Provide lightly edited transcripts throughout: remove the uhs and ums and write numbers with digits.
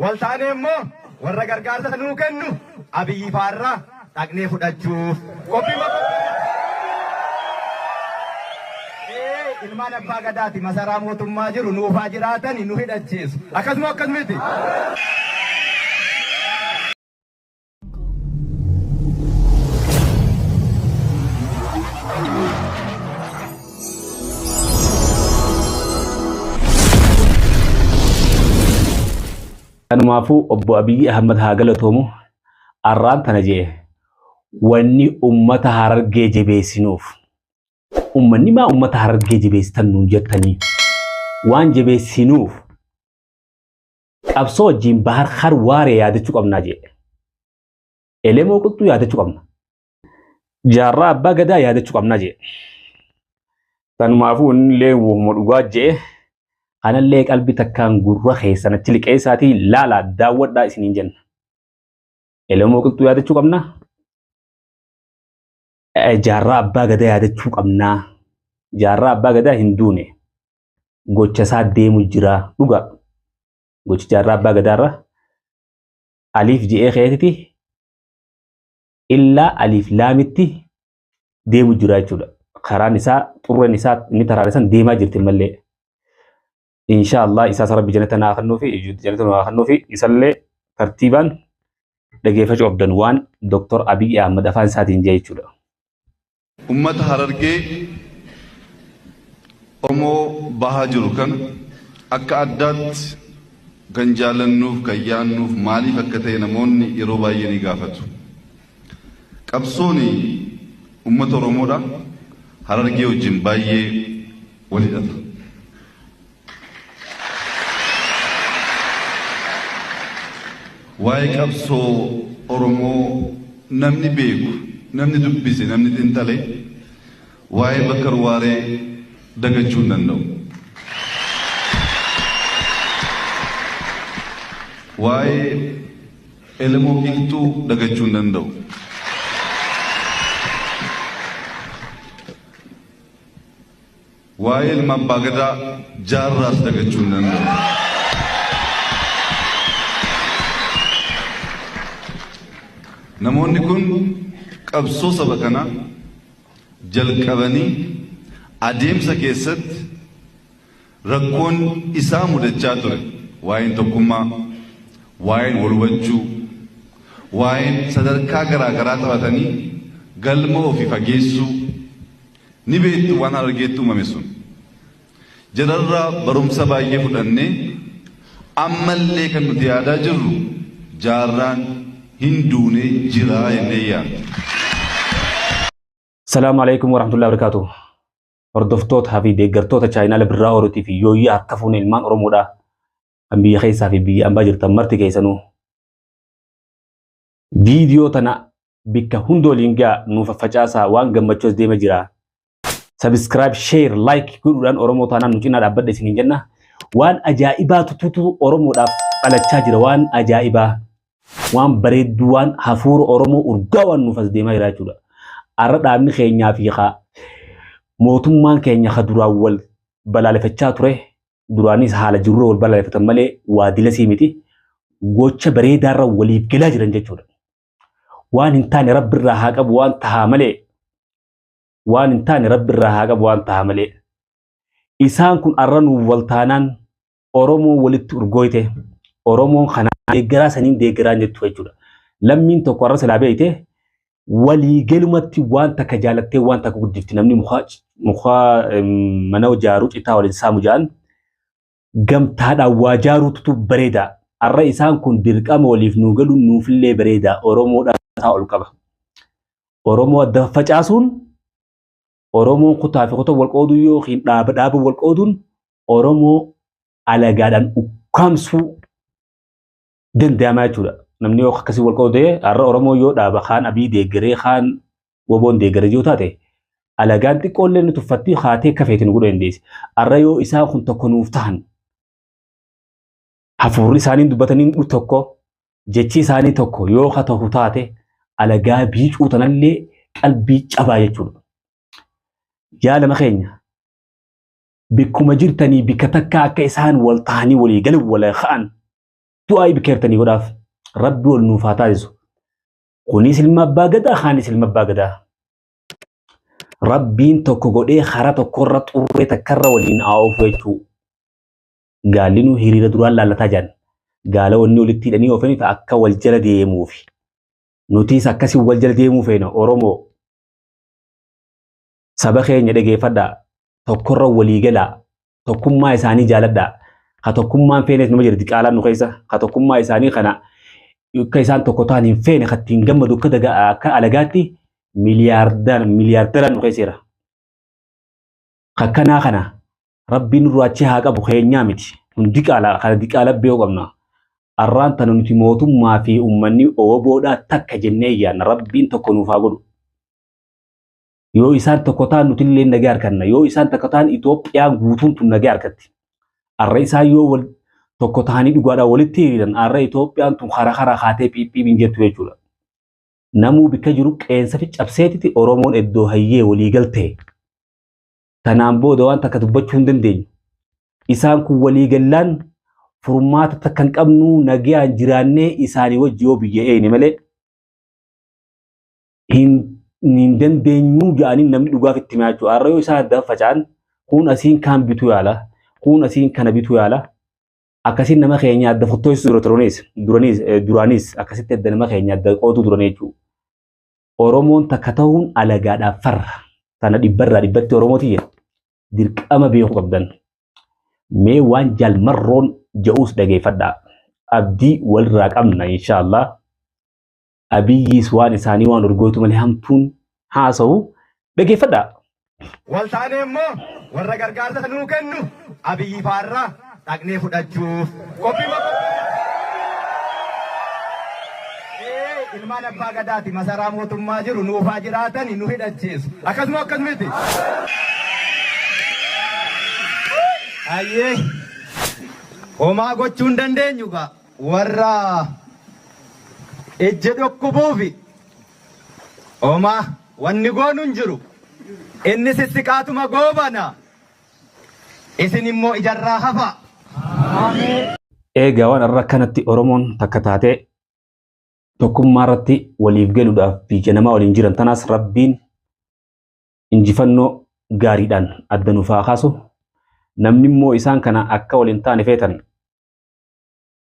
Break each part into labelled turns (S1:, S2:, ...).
S1: Waltaanee warra gargaarsa nuu kennu Abiyyi Faarraa dhaqnee fudhachuuf qophii ilmaan abbaa gadaati masaraa mootummaa jiru nuufaa jiraatan nu hidhachiisu akkasumatti.
S2: Kanumaafu obbo Abiyyi Ahmad haa galatoomu arraan tana jee wanni ummata Harargee jabeessinuuf ummanni maa ummata Harargee jabeessitan nuun jettanii waan jabeessinuuf qabsoo wajjin bahar har waaree yaadachuu qabnaa jee elemoo quttuu yaadachuu qabna jaarraa abbaa gadaa yaadachuu qabnaa jee kanumaafu illee wumma dhugaa jee anallee qalbi takkaan gurra keessanatti liqee isaatii laala daawwadhaa isiniin jenna. Elemoo qilxuu yaadachuu qabna. Jaarraa abbaa gadaa yaadachuu qabna. Jaarraa abbaa gadaa hin duune. Gocha isaa deemu jira dhuga. Gochi jaarraa abbaa gadaarra aliif ji'ee keetiti illaa aliif laamitti deemu jira jechuudha. Karaan isaa xurreen isaa inni taraarisan deemaa jirti malee. Inshallah isa rabbi jannatan akhannoo fi jannatan akhannoo fi isalle tartiiban dhageeffachuu qabdan waan Dr. Abiyyi Ahmad afaan isaatiin jee jechuudha.
S3: Ummata Harargee Oromoo bahaa jiru kan akka addaatti kan jaalannuuf kan yaannuuf maaliif akka ta'e namoonni yeroo baay'ee ni gaafatu. Qabsooni ummata Oromoodha Harargee wajjin baay'ee wal hidhata. Waa'ee qabsoo Oromoo namni beeku, namni dubbise, namni xiinxale waa'ee Bakkar Waaree dagachuu hin danda'u. Waa'ee Elemoo Qilxuu dagachuu hin danda'u. Waa'ee ilma abbaa gadaa jaarraas dagachuu hin danda'u. Namoonni kun qabsoo saba kana jalqabanii adeemsa keessatti rakkoon isaa mudachaa ture waa'een tokkummaa, waa'een wal hubachuu, waa'een sadarkaa garaa garaa taphatanii galma ofii fageessuu ni beektu waan Harargeetti uumame sun. Jararraa barumsa baay'ee fudhannee ammallee kan nuti yaadaa jirru jaarraan Hinduune jira enneeyya.
S2: Assalamu alaikum warahmatullahi wabarakatuh. Hordoftoota fi deeggartoota chaayinaala birraa horuutii fi yooyii harka fuune ilmaan Oromoodhaa kan biyya keessaa fi biyya ambaa jirtan marti keessanuu. Viidiyoo tana bikka hundooliin gaa nuuf facaasaa waan gammachuus deema jira. Subscribe, share, like godhuudhaan Oromoo taanaan nu cinaa dhaabbadha isiniin jenna. Waan ajaa'ibaa tututu Oromoodhaaf dhalachaa jira waan ajaa'ibaa. Waan bareedduu waan hafuura Oromoo urgaa waan nuuf as deemaa jira jechuudha. Arra dhaabni keenyaa fi mootummaan keenya duraan wal balaaleffachaa ture. Duraanis haala jirru wal balaaleffatan malee waa dilasii miti. Gocha bareedaarra waliif galaa jiran jechuudha. Waan hin taane Rabbirraa haa qabu waan tahaa malee. Waan hin taane Rabbirraa haa qabu waan tahaa malee. Isaan kun arra nuuf wal taanaan Oromoo walitti urgooyte. Oromoon kana deeggaraa saniin deeggaraan jettu jechuudha. Lammiin tokko arra silaa beeyte walii galumatti waan takka jaalattee waan takka guddifti namni muka mana ijaaruu citaa waliin saamu ja'an gamtaadhaan waa ijaaruutu bareeda. Arra isaan kun dirqama waliif nuu galu nuufillee bareeda. Oromoodhaan isaa ol qaba. Oromoo adda facaasuun Oromoon kutaa fi kutaa wal qooduu yookiin dhaaba wal qooduun Oromoo alagaadhaan ukkaamsuu danda'amaa jechuudha. Namni yoo akkasii wal qoodee arra Oromoo yoo dhaaba kaan Abii deeggaree kaan woboon deeggaree yoo taate alagaan xiqqoollee nu tuffatti haatee kafeetiin godhuu dandeessi. Arra yoo isaan kun tokko nuuf tahan hafuurri isaanii dubbatanii tokko jechi isaanii tokko yoo haa ta'u taate alagaa biicuu tanallee qalbii cabaa jechuudha. Yaa lama keenya bikkuma jirtanii bikka takka akka isaan wal tahanii walii galan wala ka'an du'aa'ii bikkeertanii godhaaf rabbi ol nuuf haa taasisu. Kunis ilma abbaa gadaa kaanis ilma abbaa gadaa. Rabbiin tokko godhee karaa tokkorra xurree takkarra waliin haa'uuf jechuu. Gaalli nu hiriira duraan laallataa jiran. Gaala wanni walitti hidhanii oofaniif akka wal jala deemuufi. Nutis akkasii wal jala deemuu feena Oromoo. Saba keenya dhageeffadhaa. Tokkorra walii galaa. Tokkummaa isaanii jaaladhaa. Ka tokkummaan feenes nama jira diqaalaan nu keessa. Ka tokkummaa isaanii kana akka isaan tokko ta'an hin feene ka ittiin gammadu akka alagaatti miliyaardaraan nu keesseera. Kakkanaa kana rabbiin nurraa achi haa qabu keenyaa miti. Kun diqaalaa kana diqaalaa beekuu qabna. Arraan tana nuti mootummaa fi uummanni ooboodhaa takka jennee yaadna rabbiin tokko nuuf haa godhu. Yoo isaan tokko ta'an nuti illee nagaa arganna. Yoo isaan tokko ta'an Itoophiyaa guutuun tun nagaa argatti. Arra isaan yoo tokko ta'anii dhugaadhaan walitti hiriiran arra Itoophiyaan tun karaa kaatee phiiphiin jettu jechuudha. Namuu bikka jiru qeensa fi cabseetitti Oromoon iddoo hayyee walii galtee. Tanaan booda waan takka dubbachuu hin dandeenyu. Isaan kun walii gallaan furmaata takka hin qabnu nagaan jiraannee isaanii wajji yoo biyya eeyne malee hin dandeenyu jedhanii namni dhugaaf itti maachuu. Arra yoo isaan adda faca'an kun asiin kaan bituu yaala. Kun asiin kana bituu yaala. Akkasiin nama keenya adda fottoisu duraanis akkasitti adda nama keenya adda qootu duran jechuudha. Oromoon takka ta'uun alagaadhaaf farra. Tana dhibbarraa dhibbatti Oromootiyyee dirqama beekuu qabdan. Mee waan jaalmarroon ja'uus dhageeffadhaa. Abdii walirraa qabna inshaallah. Abiyyiis waan isaanii waan urgootu malee hamtuun haasa'u dhageeffadhaa.
S1: Waltaanee immoo warra gargaarsa nuu kennu Abiyyi faarraa dhaqnee fudhachuuf qophii ilmaan abbaa gadaati masaraa mootummaa jiru nuufaa jiraatani nu hidhachiisu. Akkasumatti. Ayyee homaa gochuu hin dandeenyu gaa warra ejje dhokkubuufi homaa wanni goonu hin jiru. Inni sissiqaatuma goobana. Isin immoo ijarraa hafa.
S2: Eegaa waan irra kanatti Oromoon takka taatee tokkummaa irratti waliif galuudhaaf biyya namaa waliin jiran tanaas rabbiin injifannoo gaariidhaan adda nuuf haa kaasu. Namni immoo isaan kana akka waliin taane feetan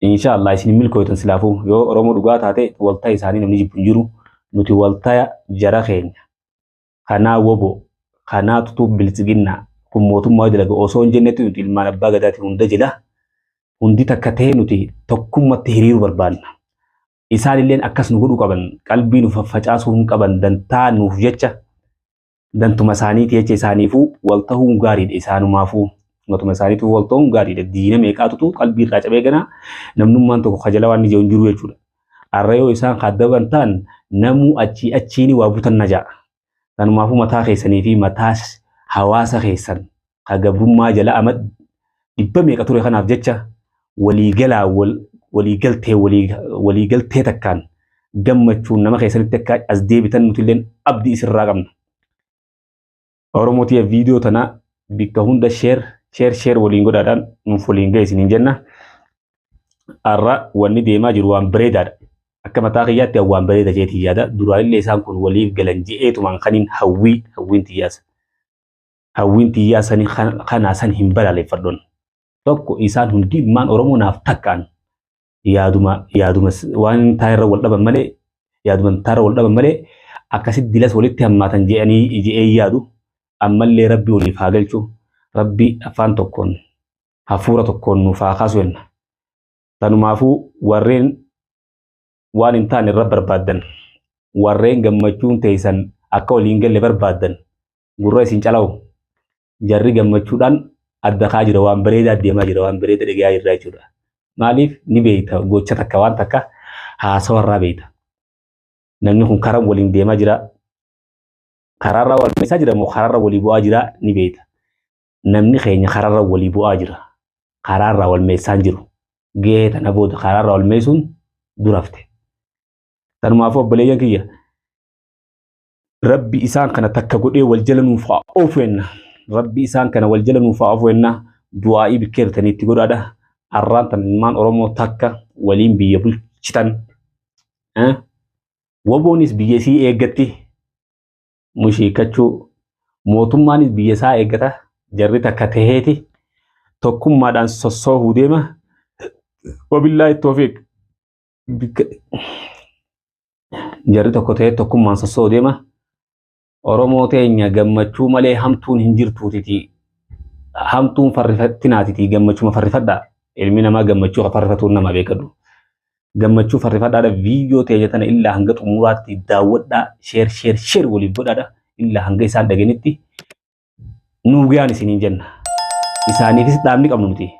S2: inshaallah isin milkooytan silaafuu yoo Oromoo dhugaa taate waltaa isaanii namni jibbu hin jiru. Nuti waltaa jara keenya. Kanaa wobo kanaa tutuu bilisiginnaa kun mootummaa dalaga osoo hin jennetti nuti ilmaan abbaa gadaatiin hunda jila. Hundi takka ta'ee nuti tokkummatti hiriiruu barbaanna. Isaan illeen akkas nu godhuu qaban qalbii nu faffacaasuu hin qaban dantaa nuuf jecha dantuma isaaniiti jecha isaaniifuu wal ta'uun gaariidha isaanumaafuu. Dantuma isaaniitu wal ta'uun gaariidha. Diina meeqaatutu qalbii irraa cabee ganaa namnummaan tokko kajala waan ija'u hin jiru jechuudha. Arra yoo isaan kaddaban ta'an namuu achiini waa butan na ja'a. Kanumaafuu mataa keessanii fi mataa hawaasa keessan hagabrummaa jala amad dhibba meeqa ture kanaaf jecha waliigalaa waliigaltee takkaan gammachuun nama keessanitti akka as deebitan nuti illee abdii isirraa qabna. Oromootiif viidiyoo tana bikka hunda sheer waliin godhaadhaan nuuf waliin geessiniin jenna. Arra wanni deemaa jiru waan bareedaadha. Akka mataa kiyyaatti waan bareeda jeetii yaada. Duraallee isaan kun waliif galan je'eetumaan kaniin hawwiin tiyyaasa. Hawwiin tiyyaasanii kanaa san hin balaaleffadhoon. Tokko isaan hundi ilmaan Oromoo naaf takkaan yaaduma waan taa'irra wal dhaban malee akkasitti dilas walitti hammaatan je'ee yaadu ammallee rabbi waliif haa galchu. Rabbi afaan tokkoon hafuura tokkoon nuuf haa kaasu jenna. Tanumaafuu warreen waan hin taane irra barbaaddan warreen gammachuun teessan akka waliin galle barbaaddan gurra isin calawu jarri gammachuudhaan adda kaa jira waan bareedaa deemaa jira waan bareeda dhagaa irraa jechuudha. Maaliif ni beeyta gocha takka waan takka haasawarraa beeyta. Namni kun karaa waliin deemaa jira. Karaarraa wal meessaa jira moo karaarra walii bu'aa jira ni beeyta. Namni keenya karaarra walii bu'aa jira. Karaarraa wal meessaan jiru. Gahee tana booda karaarraa wal meessuun durafte. Tanumaafuu obboleeyyan kiyya rabbi isaan kana takka godhee wal jala nuuf haa oofenna. Rabbi isaan kana wal jala nuuf haa oofenna. Du'aa'ii bikkeertaniitti godhaadha. arrantan ilmaan Oromoo takka waliin biyya bulchitan waboonis biyya isii eeggatti mushiikachuu mootummaanis biyya isaa eeggata jarri takka taheeti tokkummaadhaan sossoofuu deema wabillaahi tawfiiq jarri tokko tahee tokkummaan sossoofuu deema Oromoo teenya gammachuu malee hamtuun hin jirtuutiti hamtuun farrifattinaatiti gammachuma farrifadhaa ilmi namaa gammachuu farrifatuun nama beekadu gammachuu farrifadhaadha viidiyoo teenya tana illaa hanga xumuraatti daawwadhaa sheer waliif godhaadha illaa hanga isaan dhaganitti nuugiyaan isiniin jenna isaaniifis dhaabni qabnu nuti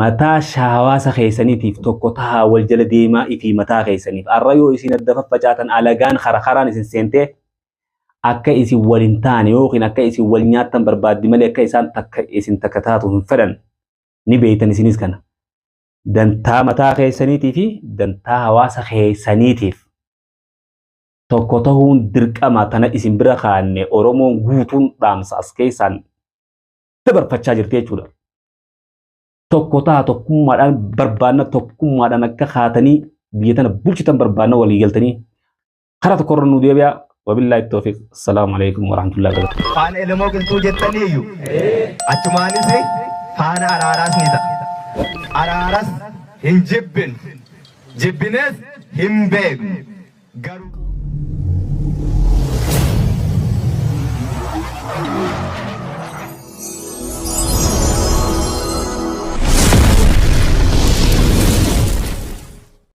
S2: mataa hawaasa keessaniitiif tokko tahaa wal jala deemaa ifi mataa keessaniif arra yoo isin adda faffacaatan alagaan karaan isin seentee akka isin waliin taane yookiin akka isin wal nyaattan barbaaddi malee akka isaan takka isin takka taatu hin fedhan ni beeytan isinis kana dantaa mataa keessaniitii fi dantaa hawaasa keessaniitiif tokko tahuun dirqama tana isin bira kaanne Oromoon guutuun dhaamsa as keessaan dabarfachaa jirti jechuudha. Tokko taha tokkummaadhaan barbaanna tokkummaadhaan akka kaatanii biyya tana bulchitan barbaanna walii galtanii karaa tokko irra nu deebi'a. وبالله التوفيق السلام عليكم ورحمة الله وبركاته.
S1: فانا إلمو قلتو جتنيو أتمانيسي فانا أراراس نيدا أراراس هن جبن جبنس هم بيغ